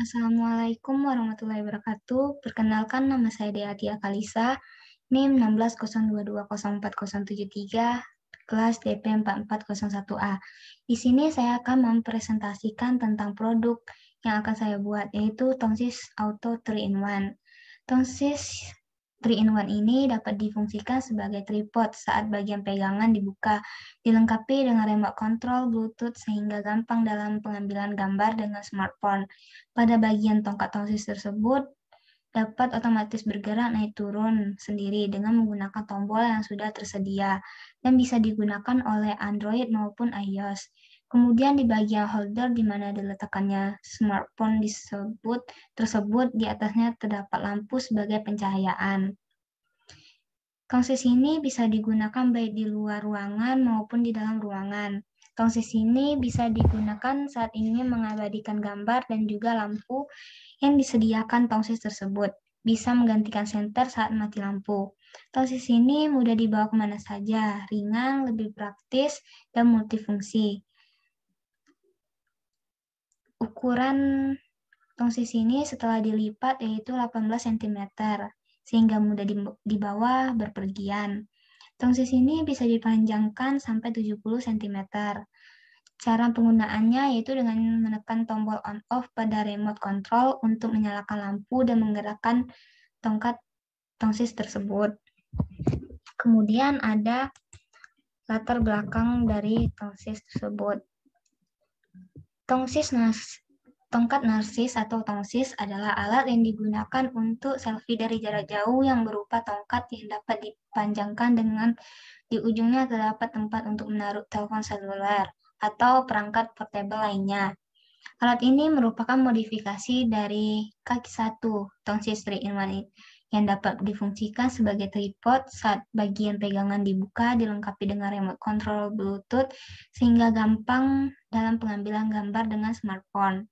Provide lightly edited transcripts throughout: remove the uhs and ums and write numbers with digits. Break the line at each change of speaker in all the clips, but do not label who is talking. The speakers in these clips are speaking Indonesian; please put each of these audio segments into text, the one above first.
Assalamualaikum warahmatullahi wabarakatuh. Perkenalkan, nama saya Deatia Kalisa, NIM 1602204073, kelas DP 4401A. Di sini saya akan mempresentasikan tentang produk yang akan saya buat, yaitu Tongsis Auto 3-in-1. Tongsis 3-in-1 ini dapat difungsikan sebagai tripod saat bagian pegangan dibuka, dilengkapi dengan remote control Bluetooth sehingga gampang dalam pengambilan gambar dengan smartphone. Pada bagian tongkat tongsis tersebut dapat otomatis bergerak naik turun sendiri dengan menggunakan tombol yang sudah tersedia dan bisa digunakan oleh Android maupun iOS. Kemudian di bagian holder di mana diletakkannya smartphone tersebut di atasnya terdapat lampu sebagai pencahayaan. Tongsis ini bisa digunakan baik di luar ruangan maupun di dalam ruangan. Tongsis ini bisa digunakan saat ingin mengabadikan gambar dan juga lampu yang disediakan tongsis tersebut. Bisa menggantikan senter saat mati lampu. Tongsis ini mudah dibawa kemana saja, ringan, lebih praktis, dan multifungsi. Ukuran tongsis ini setelah dilipat yaitu 18 cm, sehingga mudah dibawa berpergian. Tongsis ini bisa dipanjangkan sampai 70 cm. Cara penggunaannya yaitu dengan menekan tombol on-off pada remote control untuk menyalakan lampu dan menggerakkan tongkat tongsis tersebut. Kemudian ada latar belakang dari tongsis tersebut. Tongkat narsis atau tongsis adalah alat yang digunakan untuk selfie dari jarak jauh yang berupa tongkat yang dapat dipanjangkan dengan di ujungnya terdapat tempat untuk menaruh telepon seluler atau perangkat portable lainnya. Alat ini merupakan modifikasi dari kaki satu tongsis 3-in-1 yang dapat difungsikan sebagai tripod saat bagian pegangan dibuka dilengkapi dengan remote control Bluetooth sehingga gampang dalam pengambilan gambar dengan smartphone.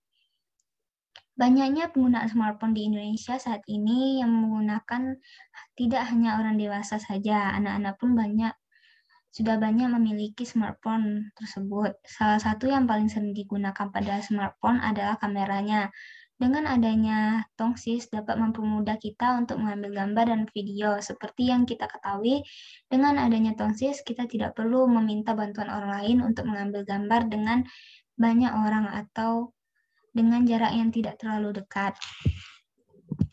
Banyaknya penggunaan smartphone di Indonesia saat ini yang menggunakan tidak hanya orang dewasa saja, anak-anak pun sudah banyak memiliki smartphone tersebut. Salah satu yang paling sering digunakan pada smartphone adalah kameranya. Dengan adanya tongsis dapat mempermudah kita untuk mengambil gambar dan video. Seperti yang kita ketahui, dengan adanya tongsis kita tidak perlu meminta bantuan orang lain untuk mengambil gambar dengan banyak orang atau dengan jarak yang tidak terlalu dekat.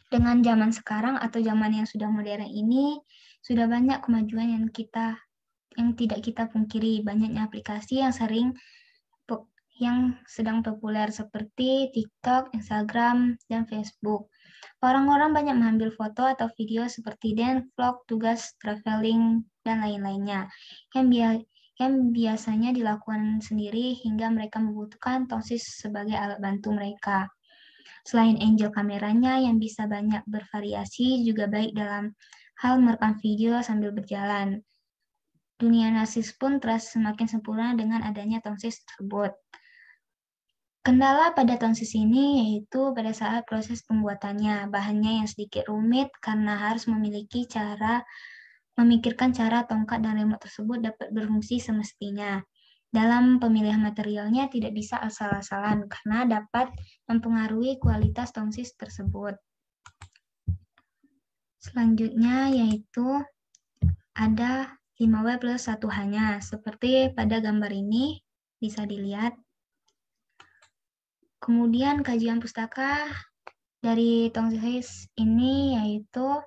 Dengan zaman sekarang atau zaman yang sudah modern ini, sudah banyak kemajuan yang tidak kita pungkiri. Banyaknya aplikasi yang sedang populer seperti TikTok, Instagram, dan Facebook. Orang-orang banyak mengambil foto atau video seperti dance, vlog, tugas, traveling, dan lain-lainnya yang biasanya dilakukan sendiri hingga mereka membutuhkan tongsis sebagai alat bantu mereka. Selain angel kameranya yang bisa banyak bervariasi, juga baik dalam hal merekam video sambil berjalan. Dunia narsis pun terasa semakin sempurna dengan adanya tongsis tersebut. Kendala pada tongsis ini yaitu pada saat proses pembuatannya, bahannya yang sedikit rumit karena harus memikirkan cara tongkat dan remote tersebut dapat berfungsi semestinya. Dalam pemilihan materialnya tidak bisa asal-asalan karena dapat mempengaruhi kualitas tongsis tersebut. Selanjutnya yaitu ada 5W plus 1H-nya. Seperti pada gambar ini bisa dilihat. Kemudian kajian pustaka dari tongsis ini yaitu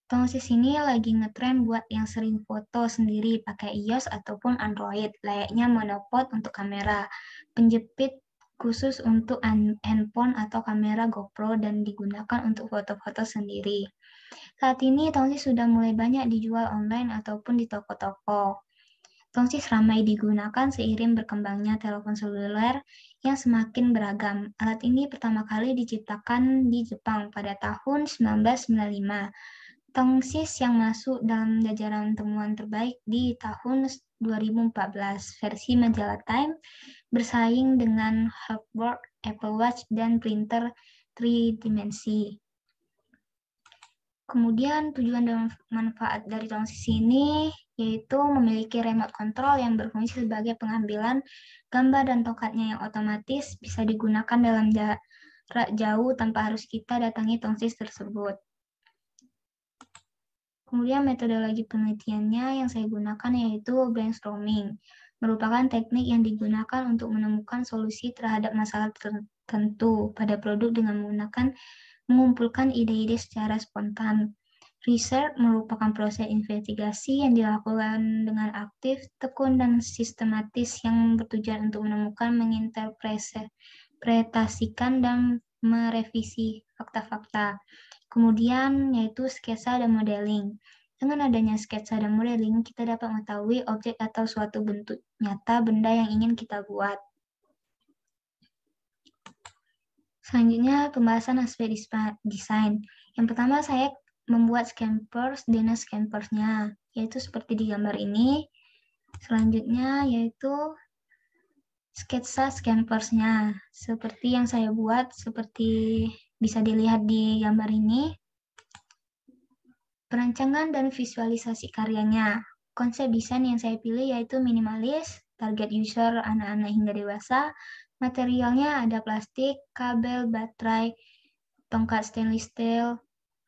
tongsis ini lagi ngetren buat yang sering foto sendiri pakai iOS ataupun Android, layaknya monopod untuk kamera, penjepit khusus untuk handphone atau kamera GoPro dan digunakan untuk foto-foto sendiri. Saat ini tongsis sudah mulai banyak dijual online ataupun di toko-toko. Tongsis ramai digunakan seiring berkembangnya telepon seluler yang semakin beragam. Alat ini pertama kali diciptakan di Jepang pada tahun 1995. Tongsis yang masuk dalam jajaran temuan terbaik di tahun 2014 versi majalah Time bersaing dengan hoverboard, Apple Watch, dan printer tridimensi. Kemudian tujuan dan manfaat dari tongsis ini yaitu memiliki remote control yang berfungsi sebagai pengambilan gambar dan tongkatnya yang otomatis bisa digunakan dalam jarak jarak jauh tanpa harus kita datangi tongsis tersebut. Kemudian metodologi penelitiannya yang saya gunakan yaitu brainstorming, merupakan teknik yang digunakan untuk menemukan solusi terhadap masalah tertentu pada produk dengan mengumpulkan ide-ide secara spontan. Research merupakan proses investigasi yang dilakukan dengan aktif, tekun, dan sistematis yang bertujuan untuk menemukan, menginterpretasikan, dan merevisi fakta-fakta. Kemudian yaitu sketsa dan modeling. Dengan adanya sketsa dan modeling, kita dapat mengetahui objek atau suatu bentuk nyata benda yang ingin kita buat. Selanjutnya, pembahasan aspek desain. Yang pertama, saya membuat scampers dan scampersnya, yaitu seperti di gambar ini. Selanjutnya, yaitu sketsa scampersnya, seperti yang saya buat, seperti bisa dilihat di gambar ini. Perancangan dan visualisasi karyanya. Konsep desain yang saya pilih yaitu minimalis, target user anak-anak hingga dewasa. Materialnya ada plastik, kabel, baterai, tongkat stainless steel,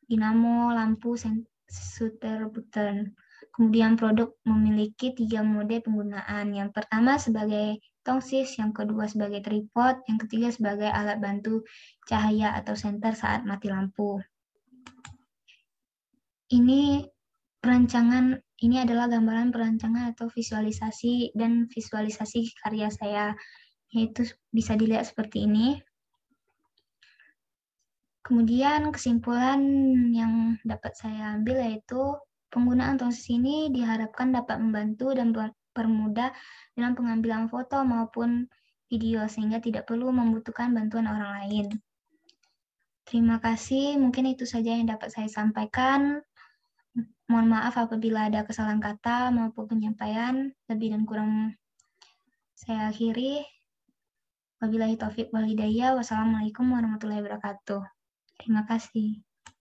dinamo, lampu, shooter button. Kemudian produk memiliki 3 mode penggunaan. Yang pertama sebagai tongsis, yang kedua sebagai tripod, yang ketiga sebagai alat bantu cahaya atau senter saat mati lampu. Ini adalah gambaran perancangan atau visualisasi dan visualisasi karya saya, yaitu bisa dilihat seperti ini. Kemudian kesimpulan yang dapat saya ambil yaitu penggunaan tongsis ini diharapkan dapat membantu dan mempermudah dalam pengambilan foto maupun video sehingga tidak perlu membutuhkan bantuan orang lain. Terima kasih, mungkin itu saja yang dapat saya sampaikan. Mohon maaf apabila ada kesalahan kata maupun penyampaian, lebih dan kurang saya akhiri. Wabillahi taufiq wal hidayah. Wassalamualaikum warahmatullahi wabarakatuh. Terima kasih.